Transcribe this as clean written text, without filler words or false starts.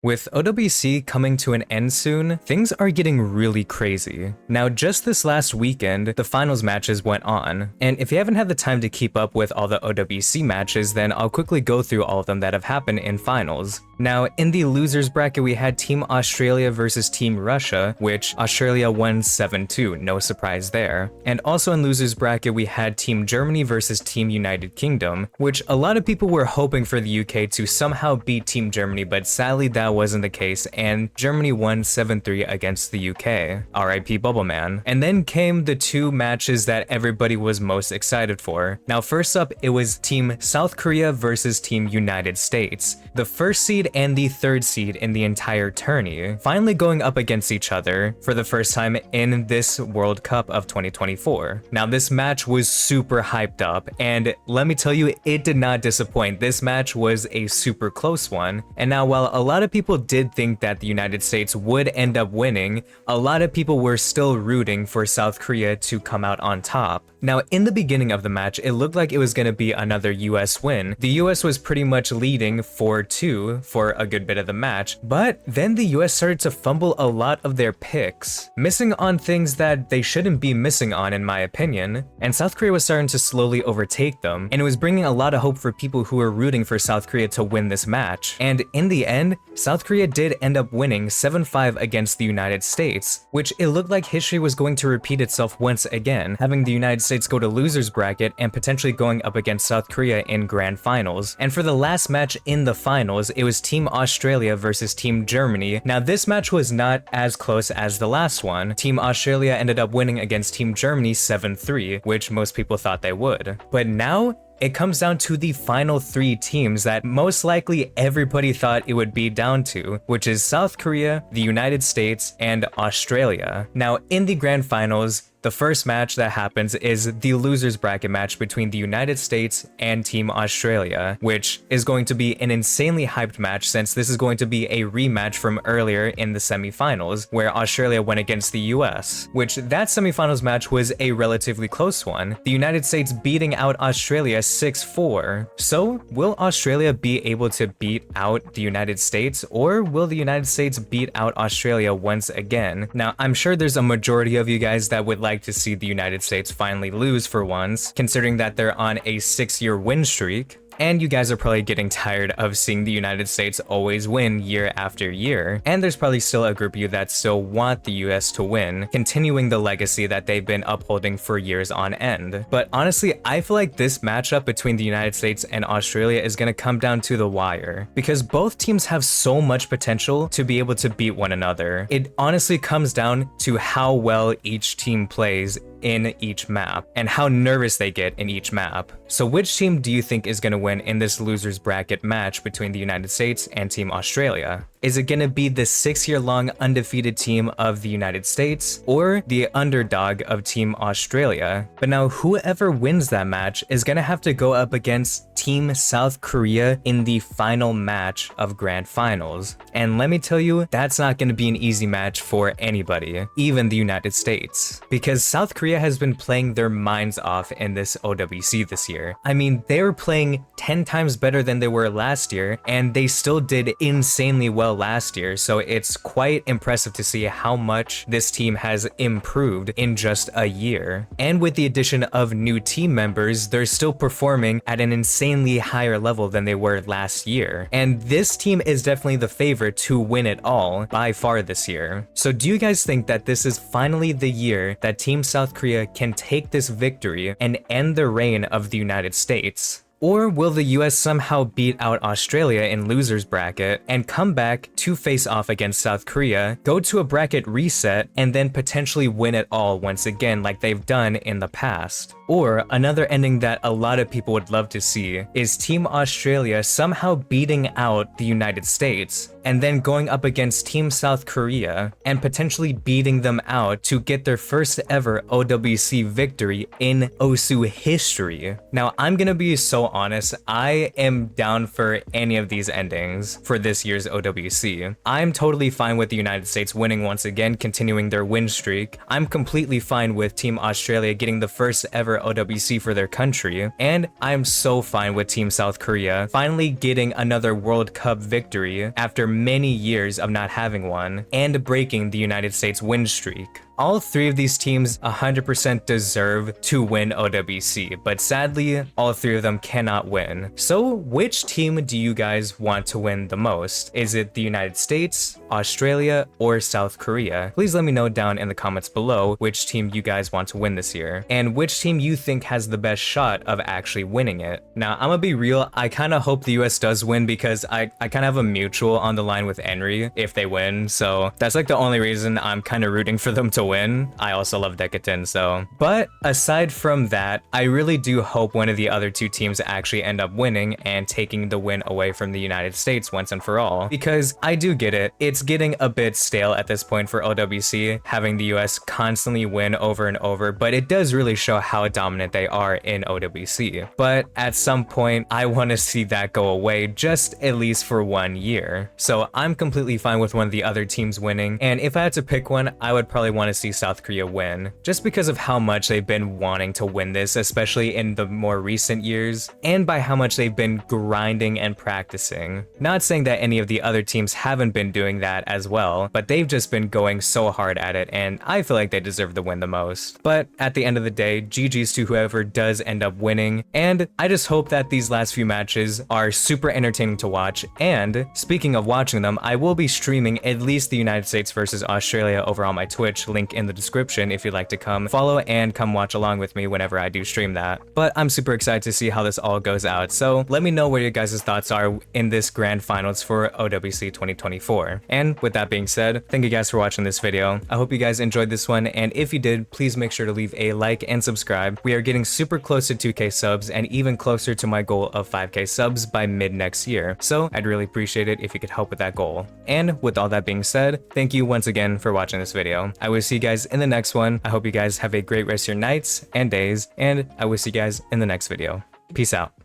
With OWC coming to an end soon, things are getting really crazy. Now, just this last weekend, the finals matches went on, and if you haven't had the time to keep up with all the OWC matches, then I'll quickly go through all of them that have happened in finals. Now, in the losers bracket, we had Team Australia versus Team Russia, which Australia won 7-2, no surprise there. And also in losers bracket, we had Team Germany versus Team United Kingdom, which a lot of people were hoping for the UK to somehow beat Team Germany, but sadly that wasn't the case, and Germany won 7-3 against the UK. RIP Bubbleman. And then came the two matches that everybody was most excited for. Now, first up, it was Team South Korea versus Team United States. The first seed and the third seed in the entire tourney, finally going up against each other for the first time in this World Cup of 2024. Now, this match was super hyped up, and let me tell you, it did not disappoint. This match was a super close one, and now while a lot of people did think that the United States would end up winning, a lot of people were still rooting for South Korea to come out on top. Now, in the beginning of the match, it looked like it was going to be another US win. The US was pretty much leading 4-2 for a good bit of the match, but then the US started to fumble a lot of their picks, missing on things that they shouldn't be missing on in my opinion, and South Korea was starting to slowly overtake them, and it was bringing a lot of hope for people who were rooting for South Korea to win this match. And in the end, South Korea did end up winning 7-5 against the United States, which it looked like history was going to repeat itself once again, having the United States go to losers bracket and potentially going up against South Korea in grand finals. And for the last match in the finals, it was Team Australia versus Team Germany. Now, this match was not as close as the last one. Team Australia ended up winning against Team Germany 7-3, which most people thought they would. But now, it comes down to the final three teams that most likely everybody thought it would be down to, which is South Korea, the United States, and Australia. Now, in the grand finals, the first match that happens is the losers bracket match between the United States and Team Australia, which is going to be an insanely hyped match since this is going to be a rematch from earlier in the semifinals where Australia went against the US, which that semifinals match was a relatively close one, the United States beating out Australia 6-4. So will Australia be able to beat out the United States, or will the United States beat out Australia once again? Now, I'm sure there's a majority of you guys that would like to see the United States finally lose for once, considering that they're on a 6-year win streak. And you guys are probably getting tired of seeing the United States always win year after year. And there's probably still a group of you that still want the US to win, continuing the legacy that they've been upholding for years on end. But honestly, I feel like this matchup between the United States and Australia is going to come down to the wire, because both teams have so much potential to be able to beat one another. It honestly comes down to how well each team plays in each map and how nervous they get in each map. So which team do you think is going to win in this losers bracket match between the United States and Team Australia? Is it going to be the 6-year-long undefeated team of the United States or the underdog of Team Australia? But now whoever wins that match is going to have to go up against Team South Korea in the final match of grand finals. And let me tell you, that's not going to be an easy match for anybody, even the United States, because South Korea has been playing their minds off in this OWC this year. I mean, they were playing 10 times better than they were last year, and they still did insanely well last year, so it's quite impressive to see how much this team has improved in just a year. And with the addition of new team members, they're still performing at an insanely higher level than they were last year. And this team is definitely the favorite to win it all by far this year. So do you guys think that this is finally the year that Team South Korea can take this victory and end the reign of the United States? Or will the US somehow beat out Australia in losers bracket and come back to face off against South Korea, go to a bracket reset, and then potentially win it all once again like they've done in the past? Or another ending that a lot of people would love to see is Team Australia somehow beating out the United States and then going up against Team South Korea and potentially beating them out to get their first ever OWC victory in OSU history. Now, I'm gonna be so honest, I am down for any of these endings for this year's OWC. I'm totally fine with the United States winning once again, continuing their win streak. I'm completely fine with Team Australia getting the first ever OWC for their country, and I'm so fine with Team South Korea finally getting another World Cup victory after many years of not having one and breaking the United States win streak. All three of these teams 100% deserve to win OWC, but sadly, all three of them cannot win. So which team do you guys want to win the most? Is it the United States, Australia, or South Korea? Please let me know down in the comments below which team you guys want to win this year, and which team you think has the best shot of actually winning it. Now, I'm gonna be real, I kind of hope the US does win because I kind of have a mutual on the line with Henry if they win, so that's like the only reason I'm kind of rooting for them to win. I also love Decay, so. But aside from that, I really do hope one of the other two teams actually end up winning and taking the win away from the United States once and for all, because I do get it. It's getting a bit stale at this point for OWC, having the US constantly win over and over, but it does really show how dominant they are in OWC. But at some point, I want to see that go away just at least for 1 year. So I'm completely fine with one of the other teams winning, and if I had to pick one, I would probably want to see South Korea win, just because of how much they've been wanting to win this, especially in the more recent years, and by how much they've been grinding and practicing. Not saying that any of the other teams haven't been doing that as well, but they've just been going so hard at it, and I feel like they deserve the win the most. But at the end of the day, GG's to whoever does end up winning, and I just hope that these last few matches are super entertaining to watch. And speaking of watching them, I will be streaming at least the United States versus Australia over on my Twitch, link in the description if you'd like to come follow and come watch along with me whenever I do stream that. But I'm super excited to see how this all goes out, so let me know what your guys' thoughts are in this grand finals for OWC 2024. And with that being said, thank you guys for watching this video. I hope you guys enjoyed this one, and if you did, please make sure to leave a like and subscribe. We are getting super close to 2K subs and even closer to my goal of 5K subs by mid next year, so I'd really appreciate it if you could help with that goal. And with all that being said, thank you once again for watching this video. I will see you guys in the next one. I hope you guys have a great rest of your nights and days, and I will see you guys in the next video. Peace out.